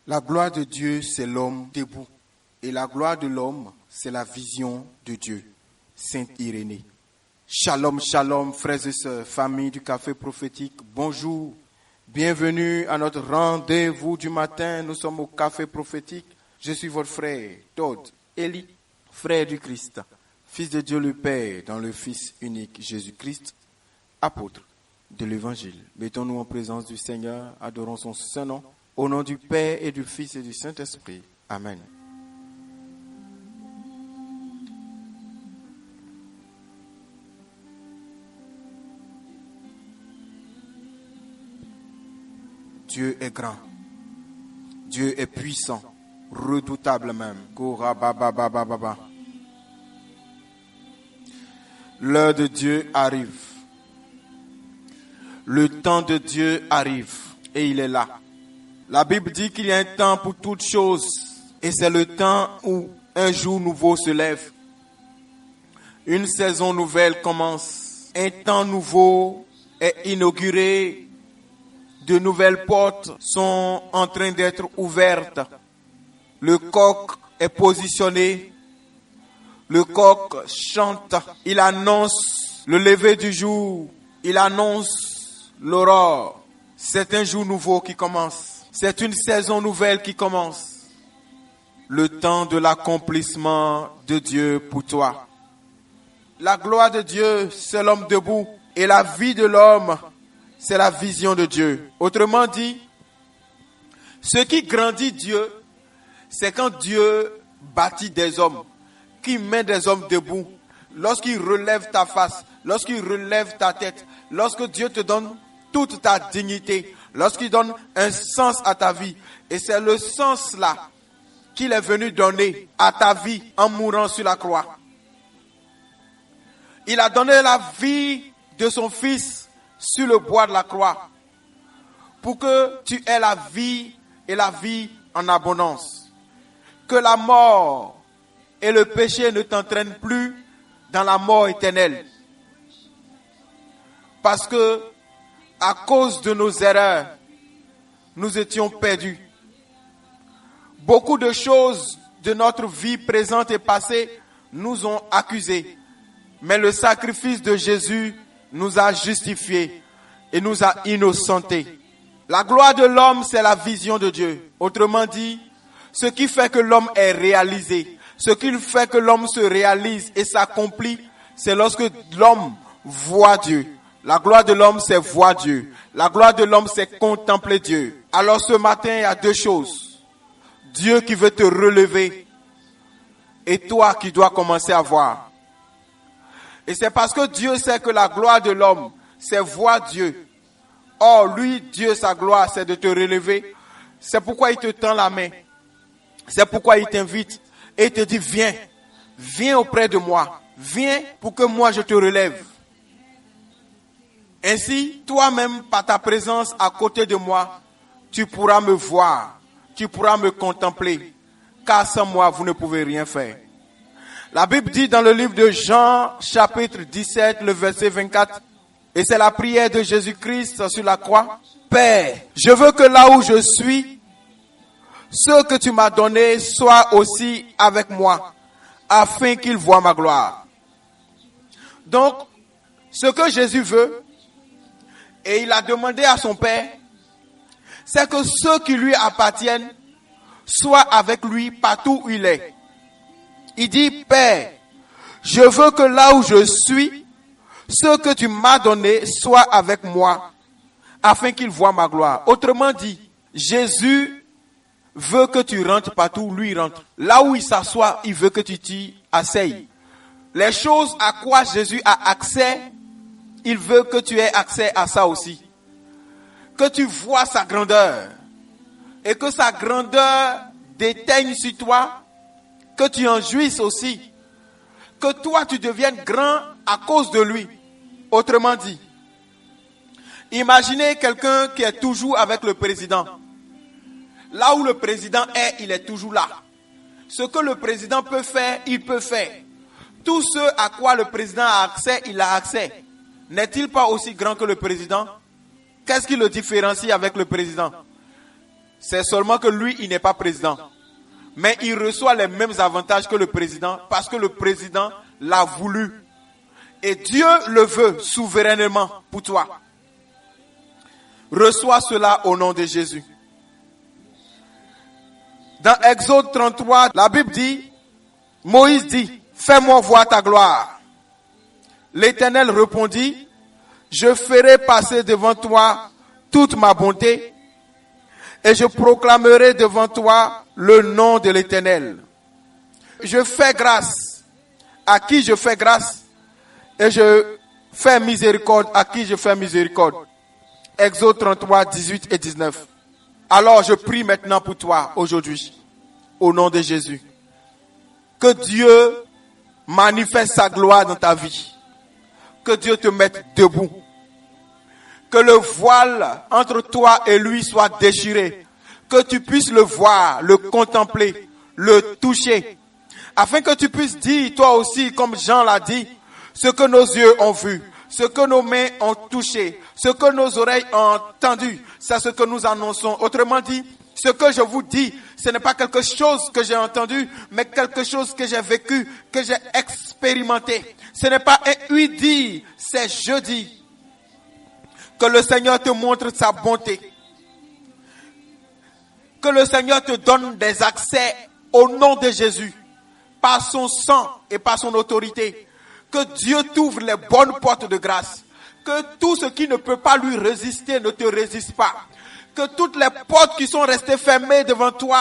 La gloire de Dieu, c'est l'homme debout. Et la gloire de l'homme, c'est la vision de Dieu. Sainte Irénée. Shalom, shalom, frères et sœurs, famille du Café Prophétique, bonjour. Bienvenue à notre rendez-vous du matin. Nous sommes au Café Prophétique. Je suis votre frère, Todd Eli, frère du Christ, fils de Dieu le Père, dans le Fils unique Jésus-Christ, apôtre de l'Évangile. Mettons-nous en présence du Seigneur, adorons son saint nom, au nom du Père et du Fils et du Saint-Esprit. Amen. Dieu est grand, Dieu est puissant, redoutable même. L'heure de Dieu arrive, le temps de Dieu arrive et il est là. La Bible dit qu'il y a un temps pour toutes choses et c'est le temps où un jour nouveau se lève. Une saison nouvelle commence, un temps nouveau est inauguré. De nouvelles portes sont en train d'être ouvertes. Le coq est positionné. Le coq chante. Il annonce le lever du jour. Il annonce l'aurore. C'est un jour nouveau qui commence. C'est une saison nouvelle qui commence. Le temps de l'accomplissement de Dieu pour toi. La gloire de Dieu, c'est l'homme debout. Et la vie de l'homme, c'est la vision de Dieu. Autrement dit, ce qui grandit Dieu, c'est quand Dieu bâtit des hommes, qui met des hommes debout. Lorsqu'il relève ta face, lorsqu'il relève ta tête, lorsque Dieu te donne toute ta dignité, lorsqu'il donne un sens à ta vie. Et c'est le sens là qu'il est venu donner à ta vie en mourant sur la croix. Il a donné la vie de son Fils sur le bois de la croix, pour que tu aies la vie et la vie en abondance. Que la mort et le péché ne t'entraînent plus dans la mort éternelle. Parce que, à cause de nos erreurs, nous étions perdus. Beaucoup de choses de notre vie présente et passée nous ont accusés. Mais le sacrifice de Jésus nous a justifiés et nous a innocentés. La gloire de l'homme, c'est la vision de Dieu. Autrement dit, ce qui fait que l'homme est réalisé, ce qui fait que l'homme se réalise et s'accomplit, c'est lorsque l'homme voit Dieu. La gloire de l'homme, c'est voir Dieu. La gloire de l'homme, c'est contempler Dieu. Alors ce matin, il y a deux choses. Dieu qui veut te relever et toi qui dois commencer à voir. Et c'est parce que Dieu sait que la gloire de l'homme, c'est voir Dieu. Or, lui, Dieu, sa gloire, c'est de te relever. C'est pourquoi il te tend la main. C'est pourquoi il t'invite. Et il te dit, viens. Viens auprès de moi. Viens pour que moi, je te relève. Ainsi, toi-même, par ta présence à côté de moi, tu pourras me voir. Tu pourras me contempler. Car sans moi, vous ne pouvez rien faire. La Bible dit dans le livre de Jean, chapitre 17, le verset 24, et c'est la prière de Jésus-Christ sur la croix. Père, je veux que là où je suis, ce que tu m'as donné soit aussi avec moi, afin qu'il voie ma gloire. Donc, ce que Jésus veut, et il a demandé à son Père, c'est que ceux qui lui appartiennent soient avec lui partout où il est. Il dit, Père, je veux que là où je suis, ce que tu m'as donné soit avec moi, afin qu'il voie ma gloire. Autrement dit, Jésus veut que tu rentres partout où lui rentre. Là où il s'assoit, il veut que tu t'y asseyes. Les choses à quoi Jésus a accès, il veut que tu aies accès à ça aussi. Que tu vois sa grandeur. Et que sa grandeur déteigne sur toi. Que tu en jouisses aussi. Que toi, tu deviennes grand à cause de lui. Autrement dit, imaginez quelqu'un qui est toujours avec le président. Là où le président est, il est toujours là. Ce que le président peut faire, il peut faire. Tout ce à quoi le président a accès, il a accès. N'est-il pas aussi grand que le président? Qu'est-ce qui le différencie avec le président? C'est seulement que lui, il n'est pas président. Mais il reçoit les mêmes avantages que le président parce que le président l'a voulu. Et Dieu le veut souverainement pour toi. Reçois cela au nom de Jésus. Dans Exode 33, la Bible dit, Moïse dit, fais-moi voir ta gloire. L'Éternel répondit, je ferai passer devant toi toute ma bonté et je proclamerai devant toi le nom de l'Éternel. Je fais grâce à qui je fais grâce et je fais miséricorde à qui je fais miséricorde. Exode 33, 18 et 19. Alors je prie maintenant pour toi aujourd'hui, au nom de Jésus, que Dieu manifeste sa gloire dans ta vie, que Dieu te mette debout, que le voile entre toi et lui soit déchiré, que tu puisses le voir, le contempler, le toucher, afin que tu puisses dire toi aussi, comme Jean l'a dit, ce que nos yeux ont vu, ce que nos mains ont touché, ce que nos oreilles ont entendu, c'est ce que nous annonçons. Autrement dit, ce que je vous dis, ce n'est pas quelque chose que j'ai entendu, mais quelque chose que j'ai vécu, que j'ai expérimenté. Ce n'est pas un oui-dire, c'est je dis. Que le Seigneur te montre sa bonté. Que le Seigneur te donne des accès au nom de Jésus, par son sang et par son autorité. Que Dieu t'ouvre les bonnes portes de grâce. Que tout ce qui ne peut pas lui résister ne te résiste pas. Que toutes les portes qui sont restées fermées devant toi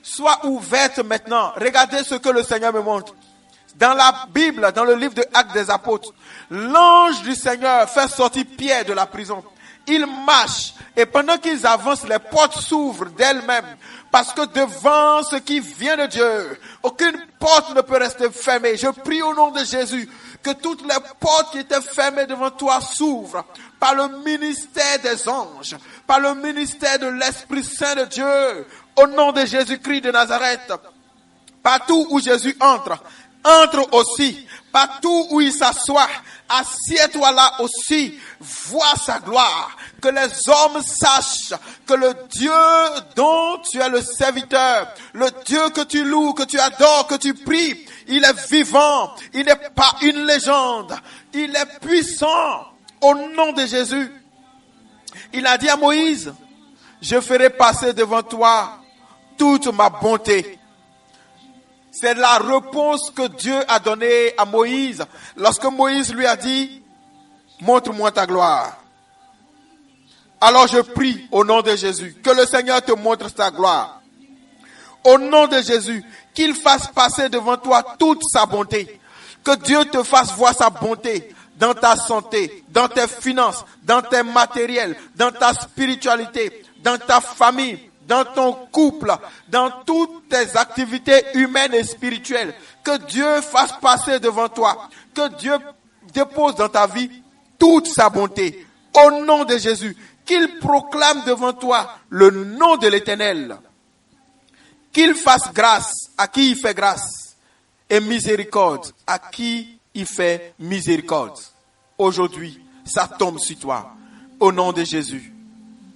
soient ouvertes maintenant. Regardez ce que le Seigneur me montre. Dans la Bible, dans le livre de Actes des Apôtres, l'ange du Seigneur fait sortir Pierre de la prison. Il marche et pendant qu'ils avancent, les portes s'ouvrent d'elles-mêmes. Parce que devant ce qui vient de Dieu, aucune porte ne peut rester fermée. Je prie au nom de Jésus que toutes les portes qui étaient fermées devant toi s'ouvrent par le ministère des anges, par le ministère de l'Esprit Saint de Dieu, au nom de Jésus-Christ de Nazareth. Partout où Jésus entre aussi. Partout où il s'assoit, assieds-toi là aussi. Vois sa gloire. Que les hommes sachent que le Dieu dont tu es le serviteur, le Dieu que tu loues, que tu adores, que tu pries, il est vivant. Il n'est pas une légende. Il est puissant. Au nom de Jésus. Il a dit à Moïse, je ferai passer devant toi toute ma bonté. C'est la réponse que Dieu a donnée à Moïse lorsque Moïse lui a dit, montre-moi ta gloire. Alors je prie au nom de Jésus, que le Seigneur te montre sa gloire. Au nom de Jésus, qu'il fasse passer devant toi toute sa bonté. Que Dieu te fasse voir sa bonté dans ta santé, dans tes finances, dans tes matériels, dans ta spiritualité, dans ta famille, dans ton couple, dans toutes tes activités humaines et spirituelles. Que Dieu fasse passer devant toi. Que Dieu dépose dans ta vie toute sa bonté. Au nom de Jésus, qu'il proclame devant toi le nom de l'Éternel. Qu'il fasse grâce à qui il fait grâce et miséricorde à qui il fait miséricorde. Aujourd'hui, ça tombe sur toi. Au nom de Jésus.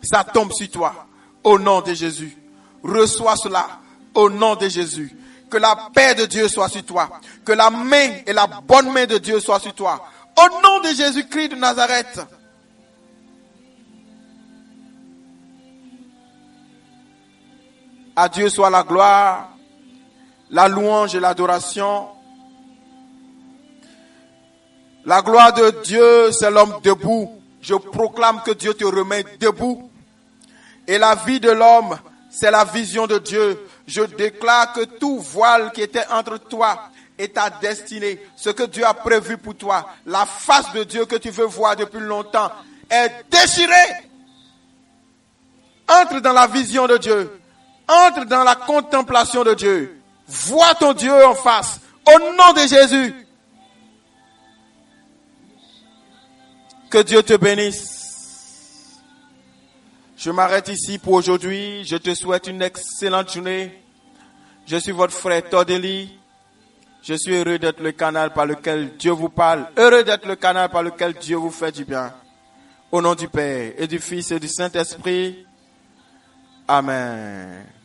Ça tombe sur toi. Au nom de Jésus. Reçois cela au nom de Jésus. Que la paix de Dieu soit sur toi. Que la main et la bonne main de Dieu soient sur toi. Au nom de Jésus-Christ de Nazareth. À Dieu soit la gloire, la louange et l'adoration. La gloire de Dieu, c'est l'homme debout. Je proclame que Dieu te remet debout. Et la vie de l'homme, c'est la vision de Dieu. Je déclare que tout voile qui était entre toi et ta destinée, ce que Dieu a prévu pour toi, la face de Dieu que tu veux voir depuis longtemps, est déchirée. Entre dans la vision de Dieu. Entre dans la contemplation de Dieu. Vois ton Dieu en face. Au nom de Jésus. Que Dieu te bénisse. Je m'arrête ici pour aujourd'hui. Je te souhaite une excellente journée. Je suis votre frère Tordeli. Je suis heureux d'être le canal par lequel Dieu vous parle. Heureux d'être le canal par lequel Dieu vous fait du bien. Au nom du Père et du Fils et du Saint-Esprit. Amen.